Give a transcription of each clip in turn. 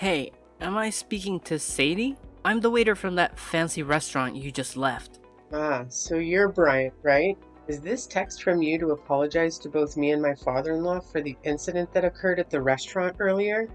Hey, am I speaking to Sadie? I'm the waiter from that fancy restaurant you just left. Ah, so you're Bryant, right? Is this text from you to apologize to both me and my father-in-law for the incident that occurred at the restaurant earlier?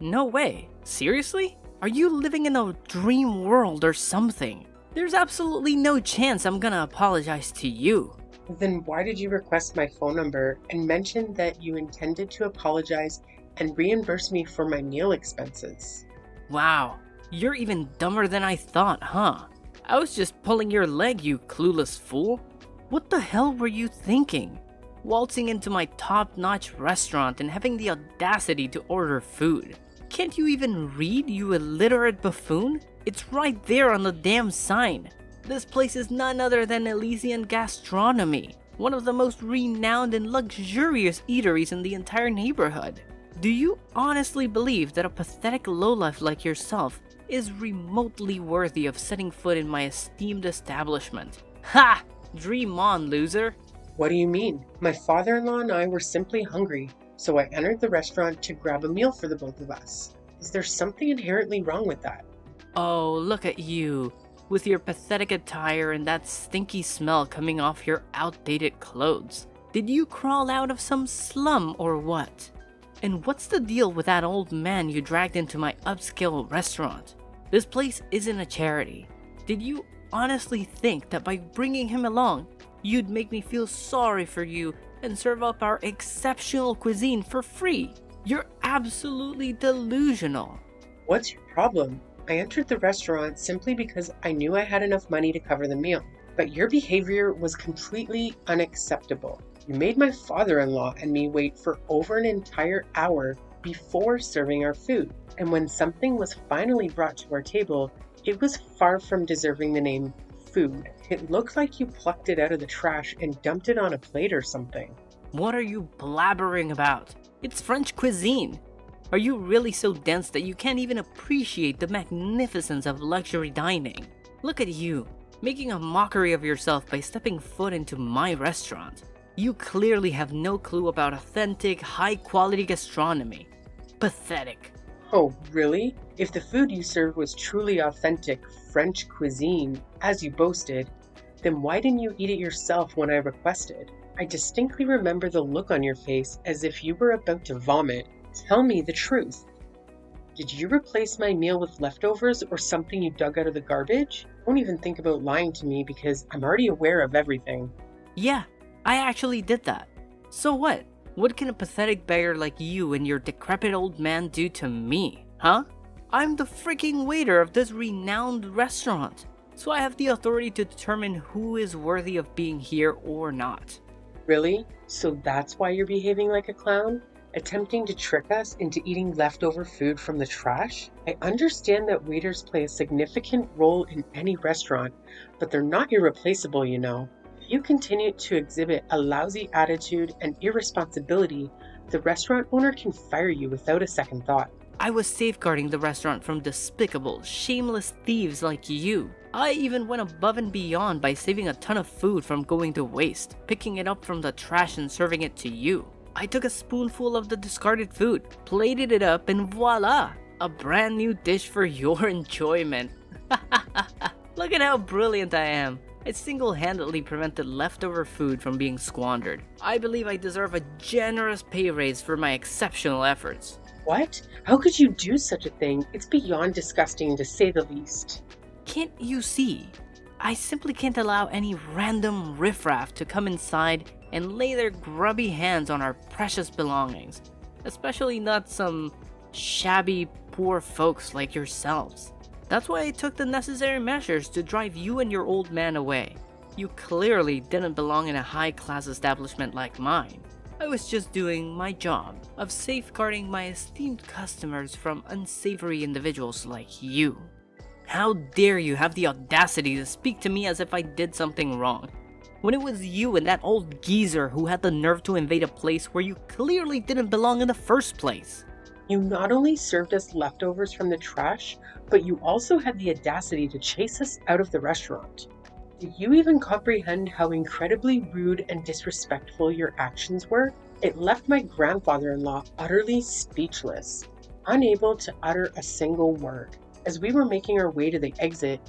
No way. Seriously? Are you living in a dream world or something? There's absolutely no chance I'm gonna apologize to you. Then why did you request my phone number and mention that you intended to apologize and reimburse me for my meal expenses? Wow, you're even dumber than I thought, huh? I was just pulling your leg, you clueless fool. What the hell were you thinking? Waltzing into my top-notch restaurant and having the audacity to order food. Can't you even read, you illiterate buffoon? It's right there on the damn sign. This place is none other than Elysian Gastronomy, one of the most renowned and luxurious eateries in the entire neighborhood. Do you honestly believe that a pathetic lowlife like yourself is remotely worthy of setting foot in my esteemed establishment? Ha! Dream on, loser! What do you mean? My father-in-law and I were simply hungry, so I entered the restaurant to grab a meal for the both of us. Is there something inherently wrong with that? Oh, look at you, with your pathetic attire and that stinky smell coming off your outdated clothes. Did you crawl out of some slum or what? And what's the deal with that old man you dragged into my upscale restaurant? This place isn't a charity. Did you honestly think that by bringing him along, you'd make me feel sorry for you and serve up our exceptional cuisine for free? You're absolutely delusional. What's your problem? I entered the restaurant simply because I knew I had enough money to cover the meal, but your behavior was completely unacceptable. You made my father-in-law and me wait for over an entire hour before serving our food, and when something was finally brought to our table, it was far from deserving the name food. It looked like you plucked it out of the trash and dumped it on a plate or something. What are you blabbering about? It's French cuisine. Are you really so dense that you can't even appreciate the magnificence of luxury dining? Look at you, making a mockery of yourself by stepping foot into my restaurant. You clearly have no clue about authentic, high-quality gastronomy. Pathetic. Oh, really? If the food you served was truly authentic French cuisine, as you boasted, then why didn't you eat it yourself when I requested? I distinctly remember the look on your face as if you were about to vomit. Tell me the truth. Did you replace my meal with leftovers or something you dug out of the garbage? Don't even think about lying to me because I'm already aware of everything. Yeah, I actually did that. So what? What can a pathetic beggar like you and your decrepit old man do to me, huh? I'm the freaking waiter of this renowned restaurant, so I have the authority to determine who is worthy of being here or not. Really? So that's why you're behaving like a clown? Attempting to trick us into eating leftover food from the trash? I understand that waiters play a significant role in any restaurant, but they're not irreplaceable, you know. If you continue to exhibit a lousy attitude and irresponsibility, the restaurant owner can fire you without a second thought. I was safeguarding the restaurant from despicable, shameless thieves like you. I even went above and beyond by saving a ton of food from going to waste, picking it up from the trash and serving it to you. I took a spoonful of the discarded food, plated it up, and voila! A brand new dish for your enjoyment. Look at how brilliant I am. I single-handedly prevented leftover food from being squandered. I believe I deserve a generous pay raise for my exceptional efforts. What? How could you do such a thing? It's beyond disgusting, to say the least. Can't you see? I simply can't allow any random riffraff to come inside and lay their grubby hands on our precious belongings. Especially not some shabby, poor folks like yourselves. That's why I took the necessary measures to drive you and your old man away. You clearly didn't belong in a high-class establishment like mine. I was just doing my job of safeguarding my esteemed customers from unsavory individuals like you. How dare you have the audacity to speak to me as if I did something wrong, when it was you and that old geezer who had the nerve to invade a place where you clearly didn't belong in the first place. You not only served us leftovers from the trash, but you also had the audacity to chase us out of the restaurant. Do you even comprehend how incredibly rude and disrespectful your actions were? It left my grandfather-in-law utterly speechless. unable to utter a single word. As we were making our way to the exit,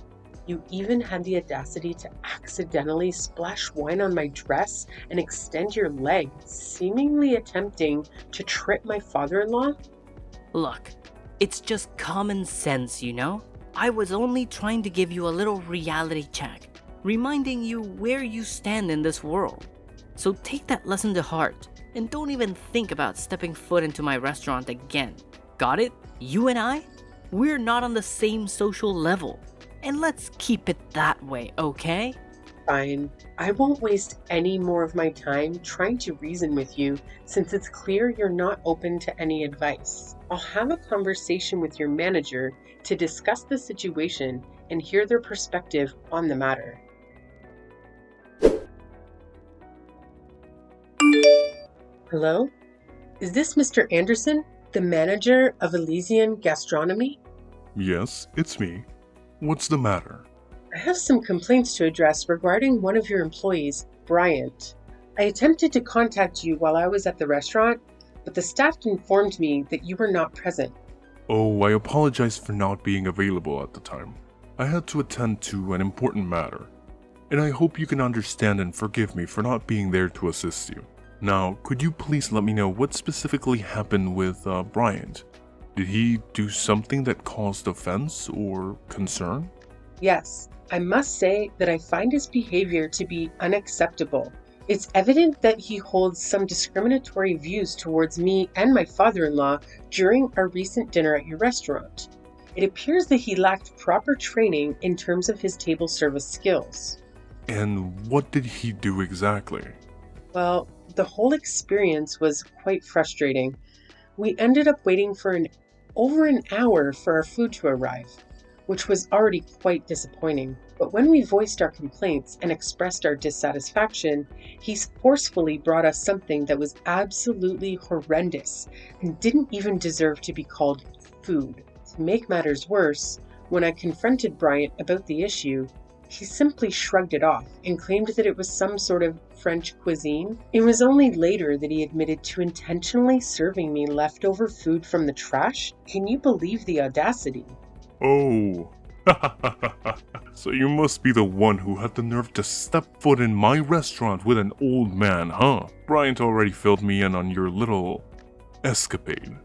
you even had the audacity to accidentally splash wine on my dress and extend your leg, seemingly attempting to trip my father-in-law. Look, it's just common sense, you know? I was only trying to give you a little reality check, reminding you where you stand in this world. So take that lesson to heart, and don't even think about stepping foot into my restaurant again. Got it? You and I? We're not on the same social level. And let's keep it that way, okay? Fine. I won't waste any more of my time trying to reason with you since it's clear you're not open to any advice. I'll have a conversation with your manager to discuss the situation and hear their perspective on the matter. Hello? Is this Mr. Anderson, the manager of Elysian Gastronomy? Yes, it's me. What's the matter? I have some complaints to address regarding one of your employees, Bryant. I attempted to contact you while I was at the restaurant, but the staff informed me that you were not present. Oh, I apologize for not being available at the time. I had to attend to an important matter, and I hope you can understand and forgive me for not being there to assist you. Now, could you please let me know what specifically happened with Bryant? Did he do something that caused offense or concern? Yes, I must say that I find his behavior to be unacceptable. It's evident that he holds some discriminatory views towards me and my father-in-law during our recent dinner at your restaurant. It appears that he lacked proper training in terms of his table service skills. And what did he do exactly? Well, the whole experience was quite frustrating. We ended up waiting for over an hour for our food to arrive, which was already quite disappointing. But when we voiced our complaints and expressed our dissatisfaction, he forcefully brought us something that was absolutely horrendous and didn't even deserve to be called food. To make matters worse, when I confronted Bryant about the issue, he simply shrugged it off and claimed that it was some sort of French cuisine. It was only later that he admitted to intentionally serving me leftover food from the trash. Can you believe the audacity? Oh, so you must be the one who had the nerve to step foot in my restaurant with an old man, huh? Bryant already filled me in on your little escapade.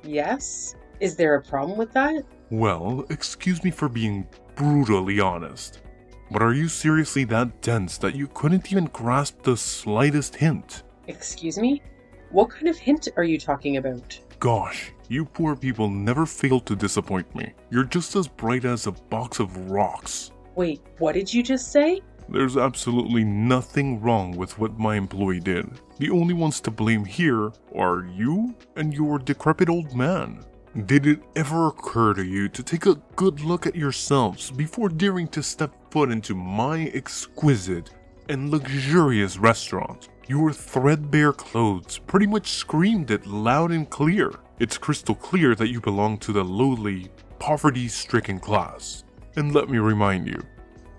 Yes? Is there a problem with that? Well, excuse me for being brutally honest, but are you seriously that dense that you couldn't even grasp the slightest hint? Excuse me? What kind of hint are you talking about? Gosh, you poor people never fail to disappoint me. You're just as bright as a box of rocks. Wait, what did you just say? There's absolutely nothing wrong with what my employee did. The only ones to blame here are you and your decrepit old man. Did it ever occur to you to take a good look at yourselves before daring to step foot into my exquisite and luxurious restaurant? Your threadbare clothes pretty much screamed it loud and clear. It's crystal clear that you belong to the lowly, poverty-stricken class. And let me remind you,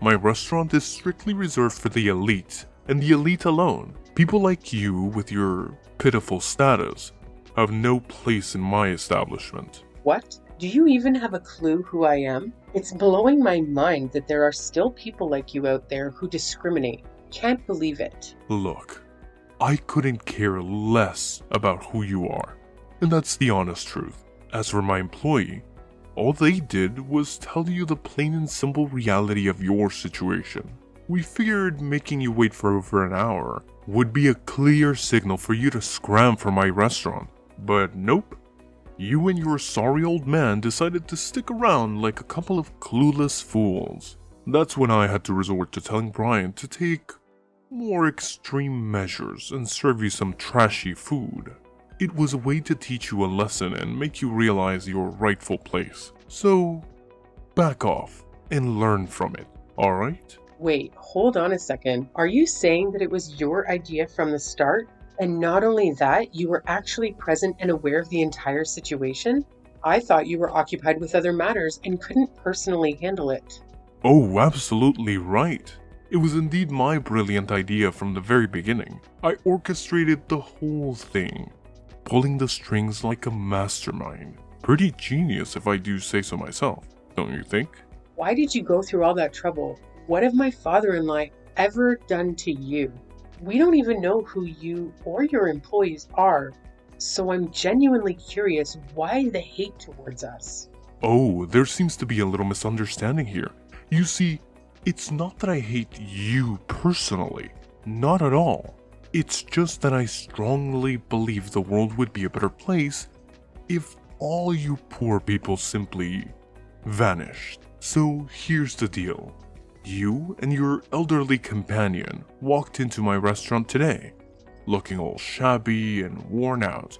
my restaurant is strictly reserved for the elite, and the elite alone. People like you with your pitiful status have no place in my establishment. What? Do you even have a clue who I am? It's blowing my mind that there are still people like you out there who discriminate. Can't believe it. Look, I couldn't care less about who you are, and that's the honest truth. As for my employee, all they did was tell you the plain and simple reality of your situation. We figured making you wait for over an hour would be a clear signal for you to scram for my restaurant. But nope, you and your sorry old man decided to stick around like a couple of clueless fools. That's when I had to resort to telling Brian to take more extreme measures and serve you some trashy food. It was a way to teach you a lesson and make you realize your rightful place. So, back off and learn from it, alright? Wait, hold on a second. Are you saying that it was your idea from the start? And not only that, you were actually present and aware of the entire situation? I thought you were occupied with other matters and couldn't personally handle it. Oh, absolutely right. It was indeed my brilliant idea from the very beginning. I orchestrated the whole thing. pulling the strings like a mastermind. Pretty genius if I do say so myself, don't you think? Why did you go through all that trouble? What have my father-in-law ever done to you? We don't even know who you or your employees are, so I'm genuinely curious why the hate towards us. Oh, there seems to be a little misunderstanding here. You see, it's not that I hate you personally. Not at all. It's just that I strongly believe the world would be a better place if all you poor people simply vanished. So here's the deal. You and your elderly companion walked into my restaurant today, looking all shabby and worn out,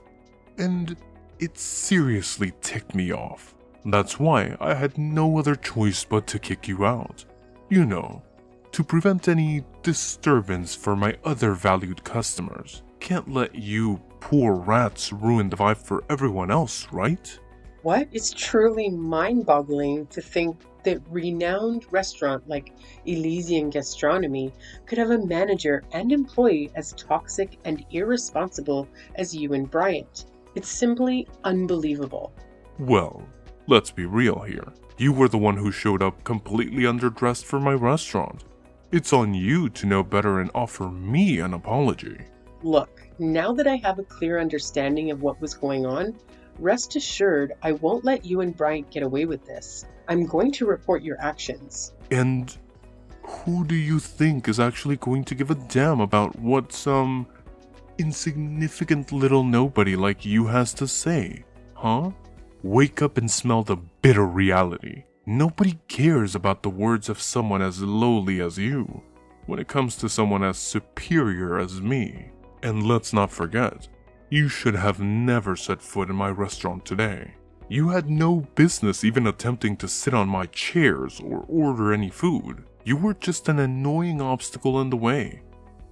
and it seriously ticked me off. That's why I had no other choice but to kick you out. You know, to prevent any disturbance for my other valued customers. Can't let you poor rats ruin the vibe for everyone else, right? What? It's truly mind-boggling to think that renowned restaurant like Elysian Gastronomy could have a manager and employee as toxic and irresponsible as you and Bryant. It's simply unbelievable. Well, let's be real here. You were the one who showed up completely underdressed for my restaurant. It's on you to know better and offer me an apology. Look, now that I have a clear understanding of what was going on, rest assured I won't let you and Bryant get away with this. I'm going to report your actions. And who do you think is actually going to give a damn about what some insignificant little nobody like you has to say? Huh? Wake up and smell the bitter reality. Nobody cares about the words of someone as lowly as you when it comes to someone as superior as me. And let's not forget, you should have never set foot in my restaurant today. You had no business even attempting to sit on my chairs or order any food. You were just an annoying obstacle in the way,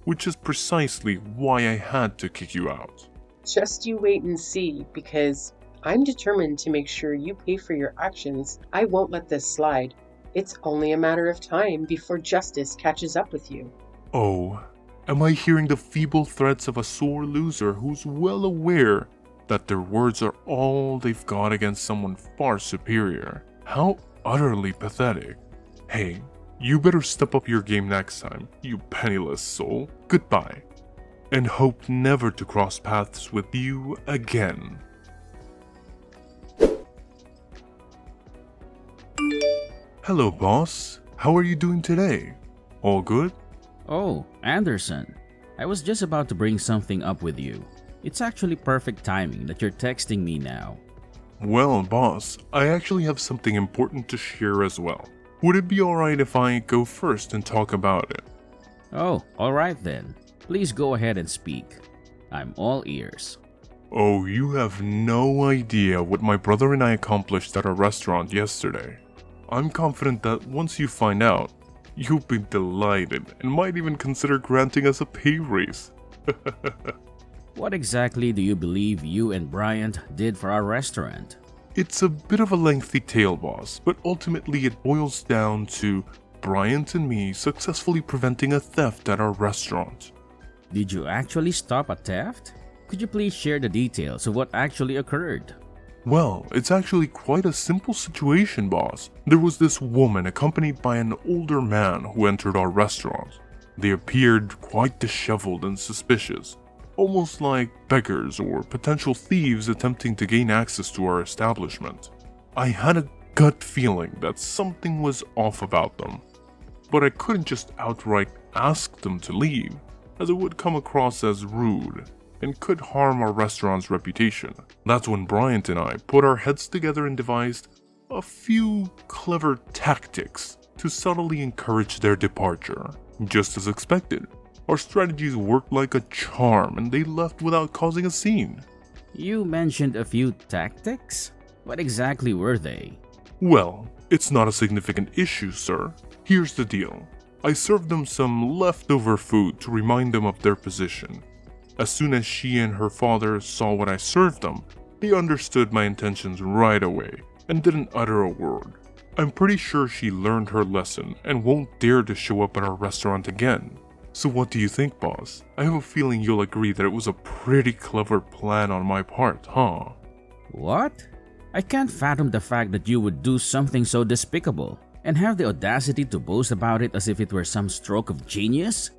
which is precisely why I had to kick you out. Just you wait and see, because I'm determined to make sure you pay for your actions. I won't let this slide. It's only a matter of time before justice catches up with you. Oh, am I hearing the feeble threats of a sore loser who's well aware that their words are all they've got against someone far superior? How utterly pathetic. Hey, you better step up your game next time, you penniless soul. Goodbye, and hope never to cross paths with you again. Hello, boss. How are you doing today? All good? Oh, Anderson. I was just about to bring something up with you. It's actually perfect timing that you're texting me now. Well, boss, I actually have something important to share as well. Would it be alright if I go first and talk about it? Oh, alright then. Please go ahead and speak. I'm all ears. Oh, you have no idea what my brother and I accomplished at our restaurant yesterday. I'm confident that once you find out, you'll be delighted and might even consider granting us a pay raise. What exactly do you believe you and Bryant did for our restaurant? It's a bit of a lengthy tale, boss, but ultimately it boils down to Bryant and me successfully preventing a theft at our restaurant. Did you actually stop a theft? Could you please share the details of what actually occurred? Well, it's actually quite a simple situation, boss. There was this woman accompanied by an older man who entered our restaurant. They appeared quite disheveled and suspicious, almost like beggars or potential thieves attempting to gain access to our establishment. I had a gut feeling that something was off about them, but I couldn't just outright ask them to leave, as it would come across as rude and could harm our restaurant's reputation. That's when Bryant and I put our heads together and devised a few clever tactics to subtly encourage their departure. Just as expected, our strategies worked like a charm and they left without causing a scene. You mentioned a few tactics? What exactly were they? Well, it's not a significant issue, sir. Here's the deal. I served them some leftover food to remind them of their position. As soon as she and her father saw what I served them, they understood my intentions right away and didn't utter a word. I'm pretty sure she learned her lesson and won't dare to show up at our restaurant again. So what do you think, boss? I have a feeling you'll agree that it was a pretty clever plan on my part, huh? What? I can't fathom the fact that you would do something so despicable and have the audacity to boast about it as if it were some stroke of genius?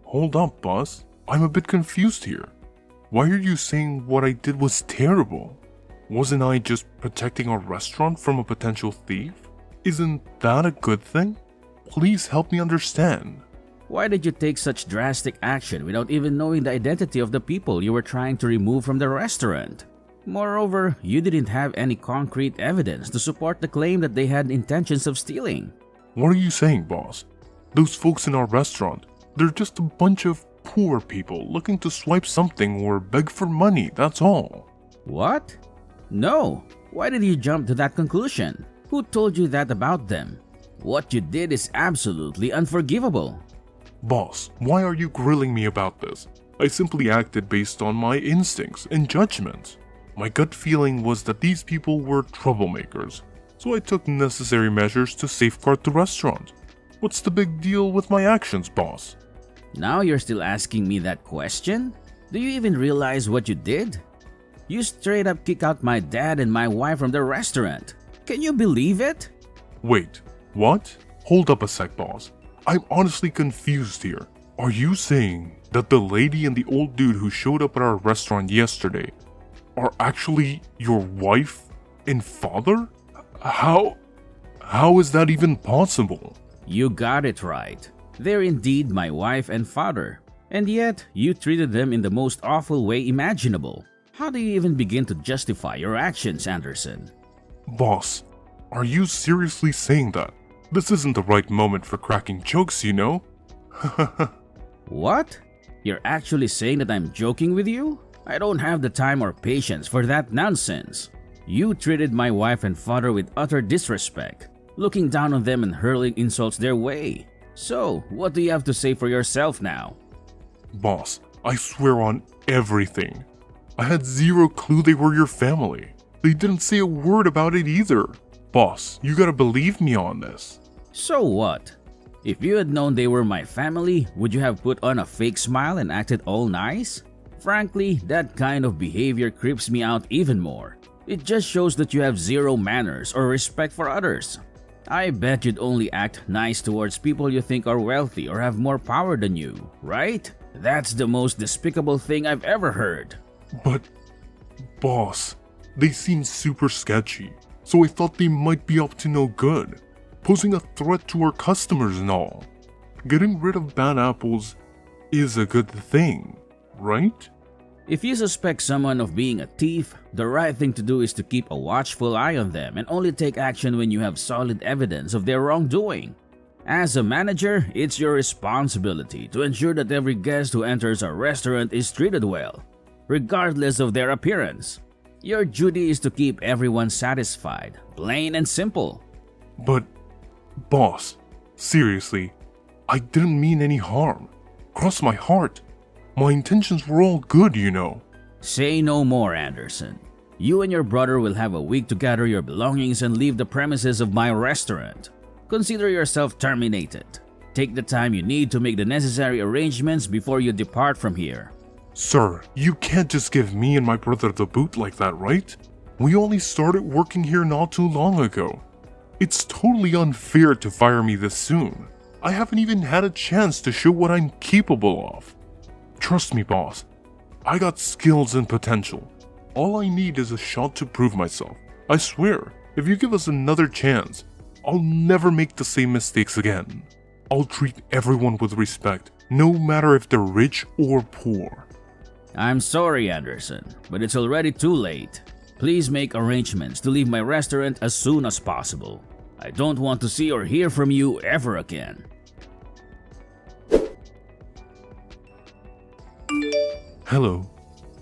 Hold up, boss. I'm a bit confused here. Why are you saying what I did was terrible? Wasn't I just protecting our restaurant from a potential thief? Isn't that a good thing? Please help me understand. Why did you take such drastic action without even knowing the identity of the people you were trying to remove from the restaurant? Moreover, you didn't have any concrete evidence to support the claim that they had intentions of stealing. What are you saying, boss? Those folks in our restaurant, they're just a bunch of poor people looking to swipe something or beg for money, that's all. What? No. Why did you jump to that conclusion? Who told you that about them? What you did is absolutely unforgivable. Boss, why are you grilling me about this? I simply acted based on my instincts and judgments. My gut feeling was that these people were troublemakers, so I took necessary measures to safeguard the restaurant. What's the big deal with my actions, boss? Now you're still asking me that question? Do you even realize what you did? You straight up kicked out my dad and my wife from the restaurant. Can you believe it? Wait, what? Hold up a sec, boss. I'm honestly confused here. Are you saying that the lady and the old dude who showed up at our restaurant yesterday are actually your wife and father? How is that even possible? You got it right. They're indeed my wife and father. And yet, you treated them in the most awful way imaginable. How do you even begin to justify your actions, Anderson? Boss, are you seriously saying that? This isn't the right moment for cracking jokes, you know? What? You're actually saying that I'm joking with you? I don't have the time or patience for that nonsense. You treated my wife and father with utter disrespect, looking down on them and hurling insults their way. So, what do you have to say for yourself now? Boss, I swear on everything. I had zero clue they were your family. They didn't say a word about it either. Boss, you gotta believe me on this. So what? If you had known they were my family, would you have put on a fake smile and acted all nice? Frankly, that kind of behavior creeps me out even more. It just shows that you have zero manners or respect for others. I bet you'd only act nice towards people you think are wealthy or have more power than you, right? That's the most despicable thing I've ever heard. But, boss, they seem super sketchy, so I thought they might be up to no good, posing a threat to our customers and all. Getting rid of bad apples is a good thing, right? If you suspect someone of being a thief, the right thing to do is to keep a watchful eye on them and only take action when you have solid evidence of their wrongdoing. As a manager, it's your responsibility to ensure that every guest who enters our restaurant is treated well, regardless of their appearance. Your duty is to keep everyone satisfied, plain and simple. But, boss, seriously, I didn't mean any harm. Cross my heart. My intentions were all good, you know. Say no more, Anderson. You and your brother will have a week to gather your belongings and leave the premises of my restaurant. Consider yourself terminated. Take the time you need to make the necessary arrangements before you depart from here. Sir, you can't just give me and my brother the boot like that, right? We only started working here not too long ago. It's totally unfair to fire me this soon. I haven't even had a chance to show what I'm capable of. Trust me, boss. I got skills and potential. All I need is a shot to prove myself. I swear, if you give us another chance, I'll never make the same mistakes again. I'll treat everyone with respect, no matter if they're rich or poor. I'm sorry, Anderson, but it's already too late. Please make arrangements to leave my restaurant as soon as possible. I don't want to see or hear from you ever again. Hello,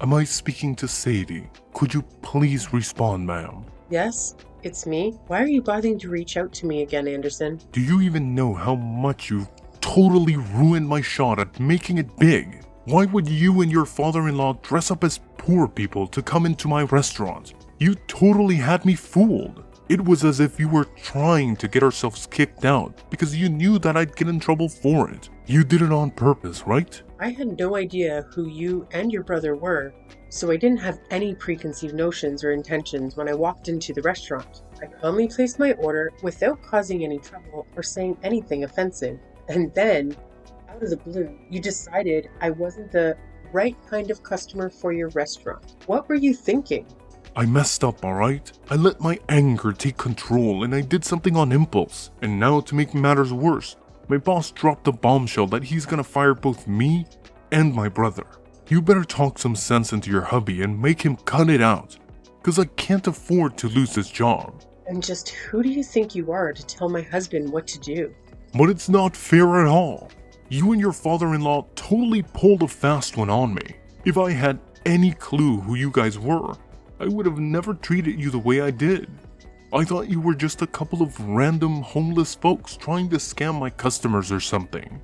am I speaking to Sadie? Could you please respond, ma'am? Yes, it's me. Why are you bothering to reach out to me again, Anderson? Do you even know how much you've totally ruined my shot at making it big? Why would you and your father-in-law dress up as poor people to come into my restaurant? You totally had me fooled. It was as if you were trying to get ourselves kicked out because you knew that I'd get in trouble for it. You did it on purpose, right? I had no idea who you and your brother were, so I didn't have any preconceived notions or intentions when I walked into the restaurant. I calmly placed my order without causing any trouble or saying anything offensive. And then, out of the blue, you decided I wasn't the right kind of customer for your restaurant. What were you thinking? I messed up, alright? I let my anger take control and I did something on impulse. And now, to make matters worse, my boss dropped a bombshell that he's gonna fire both me and my brother. You better talk some sense into your hubby and make him cut it out, cause I can't afford to lose this job. And just who do you think you are to tell my husband what to do? But it's not fair at all. You and your father-in-law totally pulled a fast one on me. If I had any clue who you guys were, I would have never treated you the way I did. I thought you were just a couple of random homeless folks trying to scam my customers or something.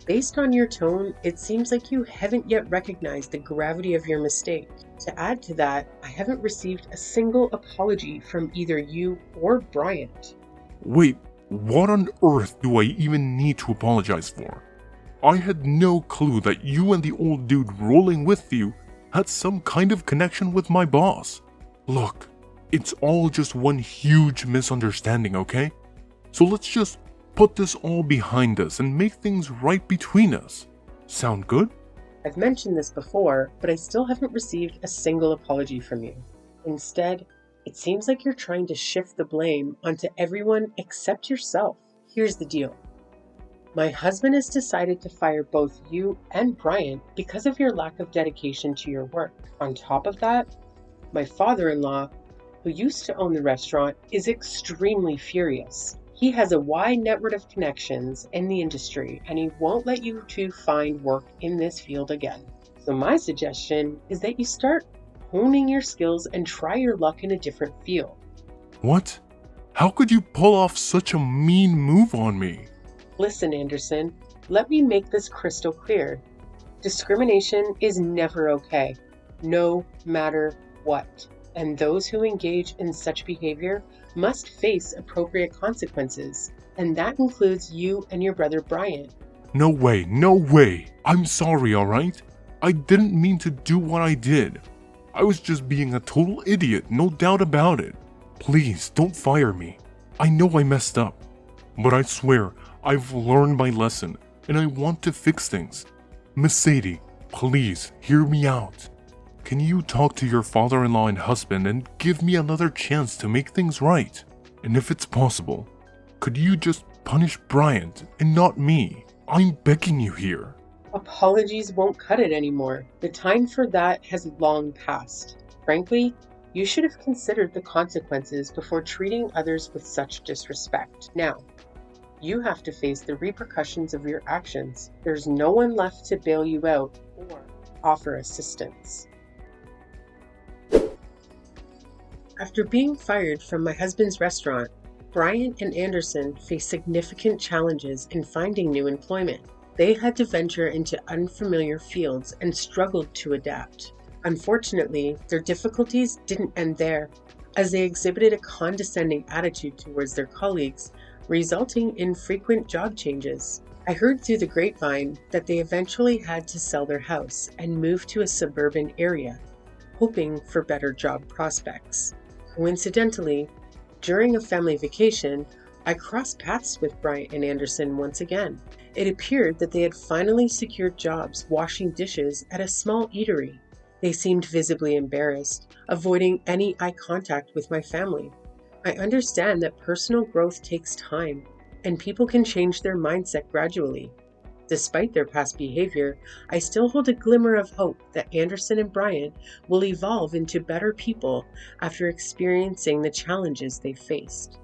Based on your tone, it seems like you haven't yet recognized the gravity of your mistake. To add to that, I haven't received a single apology from either you or Bryant. Wait, what on earth do I even need to apologize for? I had no clue that you and the old dude rolling with you had some kind of connection with my boss. Look, it's all just one huge misunderstanding, okay? So let's just put this all behind us and make things right between us. Sound good? I've mentioned this before, but I still haven't received a single apology from you. Instead, it seems like you're trying to shift the blame onto everyone except yourself. Here's the deal. My husband has decided to fire both you and Bryant because of your lack of dedication to your work. On top of that, my father-in-law, who used to own the restaurant, is extremely furious. He has a wide network of connections in the industry, and he won't let you two find work in this field again. So my suggestion is that you start honing your skills and try your luck in a different field. What? How could you pull off such a mean move on me? Listen, Anderson, let me make this crystal clear. Discrimination is never okay, no matter what. And those who engage in such behavior must face appropriate consequences. And that includes you and your brother Bryant. No way, no way. I'm sorry, alright? I didn't mean to do what I did. I was just being a total idiot, no doubt about it. Please, don't fire me. I know I messed up. But I swear, I've learned my lesson, and I want to fix things. Miss Sadie, please, hear me out. Can you talk to your father-in-law and husband and give me another chance to make things right? And if it's possible, could you just punish Bryant and not me? I'm begging you here. Apologies won't cut it anymore. The time for that has long passed. Frankly, you should have considered the consequences before treating others with such disrespect. Now, you have to face the repercussions of your actions. There's no one left to bail you out or offer assistance. After being fired from my husband's restaurant, Bryant and Anderson faced significant challenges in finding new employment. They had to venture into unfamiliar fields and struggled to adapt. Unfortunately, their difficulties didn't end there, as they exhibited a condescending attitude towards their colleagues, resulting in frequent job changes. I heard through the grapevine that they eventually had to sell their house and move to a suburban area, hoping for better job prospects. Coincidentally, during a family vacation, I crossed paths with Bryant and Anderson once again. It appeared that they had finally secured jobs washing dishes at a small eatery. They seemed visibly embarrassed, avoiding any eye contact with my family. I understand that personal growth takes time, and people can change their mindset gradually. Despite their past behavior, I still hold a glimmer of hope that Anderson and Bryant will evolve into better people after experiencing the challenges they faced.